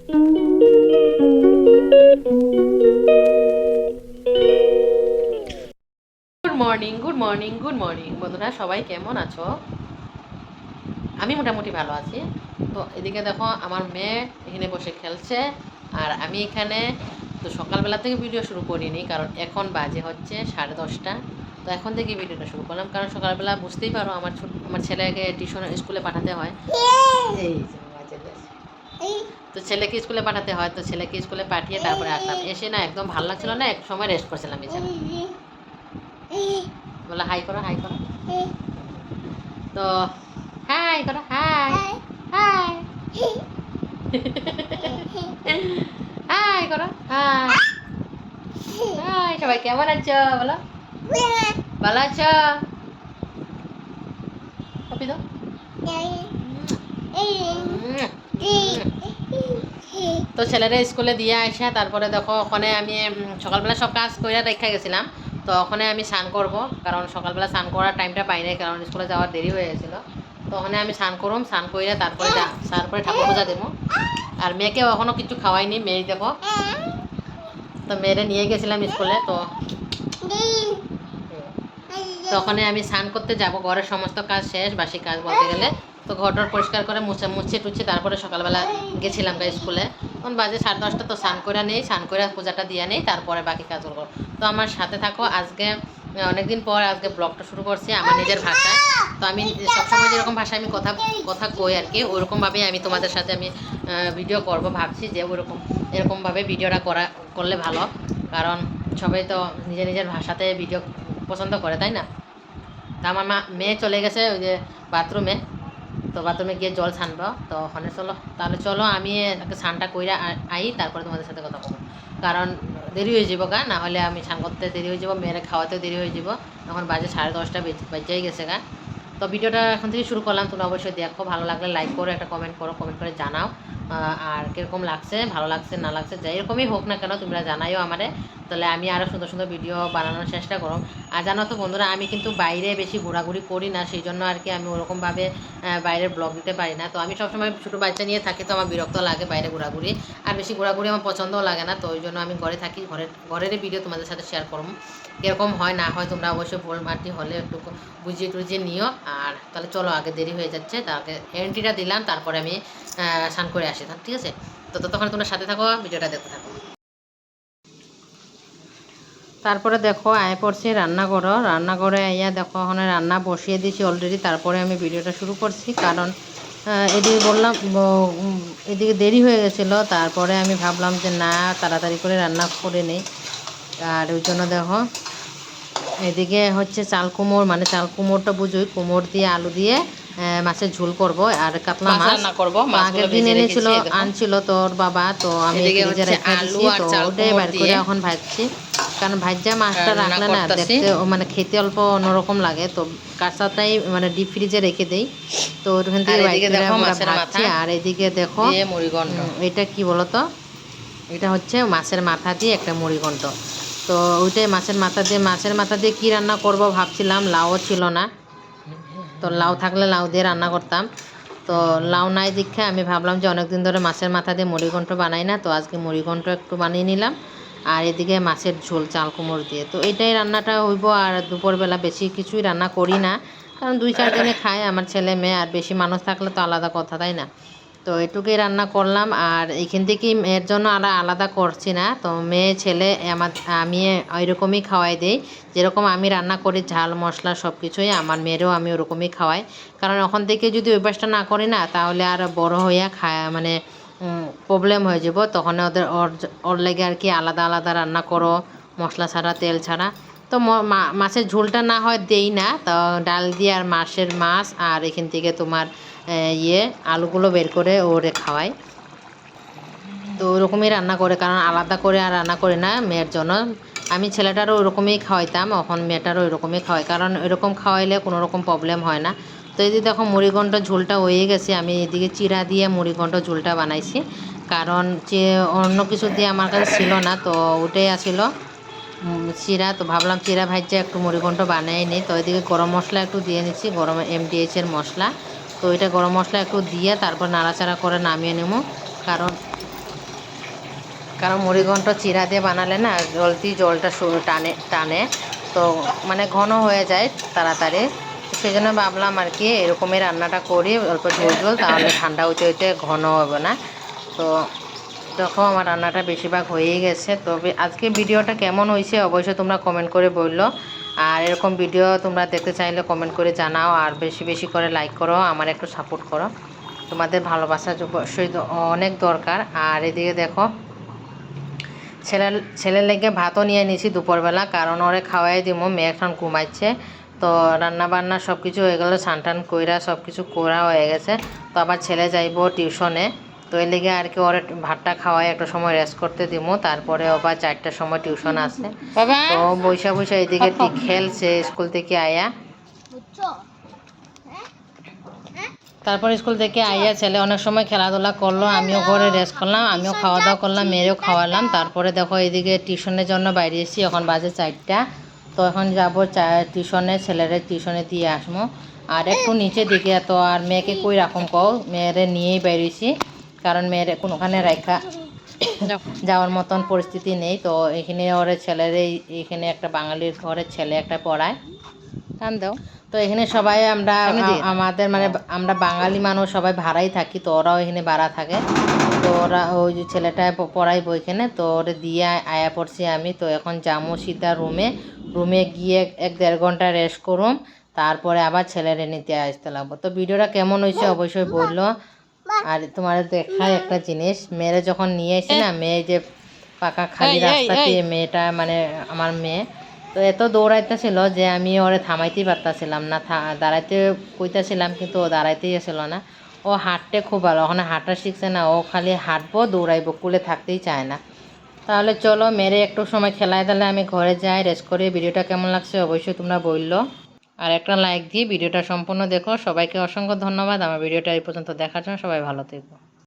Good morning বন্ধুরা, সবাই কেমন আছো? আমি মোটামুটি ভালো আছি। তো এদিকে দেখো আমার মেয়ে এখানে বসে খেলছে, আর আমি এখানে তো সকালবেলা থেকে ভিডিও শুরু করিনি, কারণ এখন বাজে হচ্ছে 10:30। তো এখন থেকে ভিডিওটা শুরু করলাম, কারণ সকালবেলা বুঝতেই পারো আমার ছেলেকে টিউশন স্কুলে পাঠাতে হয়। এই যে আমার ছেলে। তো ছেলেকে স্কুলে পাঠাতে হয়, তো ছেলেকে স্কুলে পাঠিয়ে তারপরে আসলাম। এসে না একদম ভালো লাগছিল না, এক সময় রেস্ট করছিলাম এছাড়া। বলে হাই করো, হাই করো। তো হাই করো, হাই হাই হাই করো, হাই হাই। সবাই কেমন আছো বলো? ভালো আছো? কপি দাও। তো ছেলেরা স্কুলে দিয়ে আসা, তারপরে দেখো ওখানে আমি সকালবেলা সব কাজ করে রেখে গেছিলাম। তো ওখানে আমি স্নান করব, কারণ সকালবেলা স্নান করার টাইমটা পাই নাই, কারণ স্কুলে যাওয়ার দেরি হয়ে গেছিলো। তো ওখানে আমি স্নান করুম, স্নান করে তারপরে ঠাকুর পূজা দেবো। আর মেয়েকে এখনও কিছু খাওয়াইনি, মেয়ে দেবো। তো মেয়েরে নিয়ে গেছিলাম স্কুলে। তো ওখানে আমি স্নান করতে যাব, ঘরের সমস্ত কাজ শেষ, বাসি কাজ বলতে গেলে। তো ঘরটার পরিষ্কার করে মুছে টুছে তারপরে সকালবেলা গেছিলাম স্কুলে। তখন বাজে 10:30। তো স্নান করে নেই, স্নান করে পূজাটা দিয়ে নেই, তারপরে বাকি কাজগুলো করো। তো আমার সাথে থাকো। আজকে অনেকদিন পর আজকে ব্লগটা শুরু করছি আমার নিজের ভাষায়। তো আমি সবসময় যেরকম ভাষায় আমি কথা কই আর কি, ওরকমভাবেই আমি তোমাদের সাথে আমি ভিডিও করব ভাবছি, যে এরকমভাবে ভিডিওটা করলে ভালো। কারণ সবাই তো নিজের ভাষাতে ভিডিও পছন্দ করে, তাই না? তা আমার মেয়ে চলে গেছে ওই যে বাথরুমে। তো বাথরুমে গিয়ে জল ছানবো। তো ওখানে চলো আমি স্নানটা কইরা আই, তারপরে তোমাদের সাথে কথা বলবো। কারণ দেরি হয়ে যাবো গা, না হলে আমি স্নান করতে দেরি হয়ে যাবো, মেয়েরা খাওয়াতেও দেরি হয়ে যাবো। এখন বাজে 10:30 বেজেই গেছে গা। তো ভিডিওটা এখন থেকে শুরু করলাম। তোমরা অবশ্যই দেখো, ভালো লাগলে লাইক করো, একটা কমেন্ট করে জানাও আর কীরকম লাগছে, ভালো লাগছে না লাগছে, যাই এরকমই হোক না কেন তোমরা জানাইও আমারে। তাহলে আমি আরও সুন্দর সুন্দর ভিডিও বানানোর চেষ্টা করো। আর জানো তো বন্ধুরা, আমি কিন্তু বাইরে বেশি ঘোরাঘুরি করি না, সেই জন্য আর কি আমি ওরকমভাবে বাইরের ব্লগ দিতে পারি না। তো আমি সবসময় ছোটো বাচ্চা নিয়ে থাকি, তো আমার বিরক্ত লাগে বাইরে ঘোরাঘুরি, আর বেশি ঘোরাঘুরি আমার পছন্দও লাগে না। তো ওই জন্য আমি ঘরে থাকি, ঘরের ভিডিও তোমাদের সাথে শেয়ার করবো। কীরকম হয় না হয় তোমরা অবশ্যই ভুল মাটি হলে একটু বুঝিয়ে টুজিয়ে নিও। আর তাহলে চলো, আগে দেরি হয়ে যাচ্ছে, তাকে এন্ট্রিটা দিলাম, তারপরে আমি স্নান করে আসি, ঠিক আছে? তো তখন তোমরা সাথে থাকো, ভিডিওটা দেখতে থাকো। তারপরে দেখো আয় পড়ছি রান্নাঘরে আইয়া দেখো ওখানে রান্না বসিয়ে দিয়েছি অলরেডি। তারপরে আমি ভিডিওটা শুরু করছি, কারণ এদিকে বললাম এদিকে দেরি হয়ে গেছিলো। তারপরে আমি ভাবলাম যে না, তাড়াতাড়ি করে রান্না করে নেই। আর ওই জন্য দেখো এদিকে হচ্ছে চাল কুমড়, মানে চাল কুমড়টা বুঝোই, কুমড় দিয়ে আলু দিয়ে মাছের ঝোল করব। আর কাতলা মাছ রান্না করবো। আগের দিন আনছিল তোর বাবা, তো আমি ফ্রিজে রেখে দিয়েছি। তো ওটাই বার করে এখন ভাজছি, কারণ ভাজা মাছটা রাখলে না দেখতে মানে খেতে অল্প অন্যরকম লাগে। তো কাঁচাটাই মানে ডিপ ফ্রিজে রেখে দেই। তো ওখান থেকে ভাজছি। আর এদিকে দেখো এটা কি বলতো, এটা হচ্ছে মাছের মাথা দিয়ে একটা মুড়িঘণ্ট। তো ওইটাই মাছের মাথা দিয়ে কী রান্না করব ভাবছিলাম, লাউও ছিল না। তো লাউ থাকলে লাউ দিয়ে রান্না করতাম। তো লাউ নাই দীক্ষা আমি ভাবলাম যে অনেকদিন ধরে মাছের মাথা দিয়ে মুড়িঘণ্ট বানাই না, তো আজকে মুড়িঘণ্ট একটু বানিয়ে নিলাম। আর এদিকে মাছের ঝোল চাল কুমড় দিয়ে। তো এটাই রান্নাটা হইব। আর দুপুরবেলা বেশি কিছুই রান্না করি না, কারণ 2-4 দিনে খায় আমার ছেলে মেয়ে, আর বেশি মানুষ থাকলে তো আলাদা কথা, তাই না? তো এটুকুই রান্না করলাম। আর এইখান থেকেই মেয়ের জন্য আলাদা করছি না। তো মেয়ে ছেলে আমি ওইরকমই খাওয়াই দিই, যেরকম আমি রান্না করি, ঝাল মশলা সব কিছুই আমার মেয়েরও আমি ওরকমই খাওয়াই। কারণ ওখান থেকে যদি অভ্যাসটা না করি না, তাহলে আর বড় হইয়া মানে প্রবলেম হয়ে যাব। তখন ওর লেগে আর কি আলাদা রান্না করো, মশলা ছাড়া তেল ছাড়া। তো মাছের ঝোলটা না হয় দেই না, তো ডাল দিয়ে আর মাছ আর এখান থেকে তোমার আলুগুলো বের করে ওরে খাওয়াই। তো ওরকমই রান্না করে, কারণ আলাদা করে আর রান্না করে না মেয়ের জন্য। আমি ছেলেটারও ওরকমই খাওয়াইতাম, এখন মেয়েটারও ওরকমই খাওয়াই, কারণ এরকম খাওয়াইলে কোনো রকম প্রবলেম হয় না। তো এই যে দেখো মুড়িঘণ্ট ঝোলটা হয়ে গেছে, আমি এদিকে চিরা দিয়ে মুড়িঘণ্ট ঝোলটা বানাইছি, কারণ অন্য কিছু দিয়ে আমার কাছে ছিল না। তো ওটাই আসিল চিরা। তো ভাবলাম চিরা ভাজছে একটু মুড়িঘণ্ট বানিয়ে নিই। তো এদিকে গরম মশলা একটু দিয়ে নিচ্ছি, গরম MDH-এর মশলা। তো এটা গরম মশলা একটু দিয়ে তারপর নাড়াচাড়া করে নামিয়ে নেব, কারণ কারণ মুড়িঘণ্ট চিরা দিয়ে বানালে না জলদি জলটা টানে টানে, তো মানে ঘন হয়ে যায় তাড়াতাড়ি। সেই জন্য ভাবলাম আর কি এরকমই রান্নাটা করি, অল্প ঝোল ঝোল, তাহলে ঠান্ডা হইতে হইতে ঘন হবে না। তো দেখো আমার রান্নাটা বেশিরভাগ হয়েই গেছে। তবে আজকে ভিডিওটা কেমন হয়েছে অবশ্যই তোমরা কমেন্ট করে বললো। আর এরকম ভিডিও তোমরা দেখতে চাইলে কমেন্ট করে জানাও, আর বেশি বেশি করে লাইক করো, আমার একটু সাপোর্ট করো। তোমাদের ভালোবাসা অবশ্যই অনেক দরকার। আর এদিকে দেখো ছেলের লেগে ভাতও নিয়ে নিয়েছি দুপুরবেলা, কারণ ওরে খাওয়াই দিব, মেয়ে এখন ঘুমাইছে। তো রান্না বান্না সব কিছু হয়ে গেলো, স্নান কইরা সব কিছু করা হয়ে গেছে। তো আবার ছেলে যাইবো টিউশনে, তো এর লেগে আর কি ওরে ভাতটা খাওয়াই একটা সময় রেস্ট করতে দিব, তারপরে আবার 4টার সময় টিউশন আছে। তো বৈশা বৈশা এদিকে খেলছে স্কুল থেকে আয়া। তারপর স্কুল থেকে আইয়া ছেলে অনেক সময় খেলাধুলা করলো, আমিও ঘরে রেস্ট করলাম, আমিও খাওয়া দাওয়া করলাম, মেয়েরও খাওয়ালাম। তারপরে দেখো এদিকে টিউশনের জন্য বাইরে এসেছি, এখন বাজে 4টা। তো এখন যাবো টিউশনে, ছেলেরে টিউশনে দিয়ে আসবো। আর একটু নিচে দিকে তো আর মেয়েকে কই রাখুন কও, মেয়েরে নিয়েই বেরিয়েছি, কারণ মেয়ের কোনোখানে রেখা যাওয়ার মতন পরিস্থিতি নেই। তো এখানে ওর ছেলের এখানে একটা বাঙালির ঘরের ছেলে একটা পড়ায় কান দাও। তো এখানে সবাই আমরা আমাদের মানে আমরা বাঙালি মানুষ সবাই ভাড়াই থাকি, তো ওরাও এখানে ভাড়া থাকে। তো ওরা ওই যে ছেলেটা পড়াইবো এখানে, তো ওরে দিয়ে আয়া পড়ছি আমি। তো এখন যাবো সিধা রুমে গিয়ে 1-1.5 ঘন্টা রেস্ট করুম, তারপরে আবার ছেলেরে নিতে আসতে লাগবো। তো ভিডিওটা কেমন হয়েছে অবশ্যই বললো। আর তোমার দেখায় একটা জিনিস, মেয়েরা যখন নিয়ে এসে না, মেয়ে যে পাকা খালি রাস্তা দিয়ে মেয়েটা মানে আমার মেয়ে তো এত দৌড়াইতেছিল যে আমি ওরে থামাইতেই পারতাছিলাম না, দাঁড়াইতে কইতাছিলাম কিন্তু ও দাঁড়াইতেই আসছিল না। ও হাঁটতে খুব ভালো, ওখানে হাঁটা শিখছে না, ও খালি হাঁটবো দৌড়াইবো, কুলে থাকতেই চায় না। তাহলে চলো মেরে একটু সময় খেলায় দিলে আমি ঘরে যাই রেস্ট করি। ভিডিওটা কেমন লাগছে অবশ্যই তোমরা বললো, আর একটা লাইক দিয়ে ভিডিওটা সম্পূর্ণ দেখো। সবাইকে অসংখ্য ধন্যবাদ আমার ভিডিওটা এই পর্যন্ত দেখার জন্য। সবাই ভালো থেকো।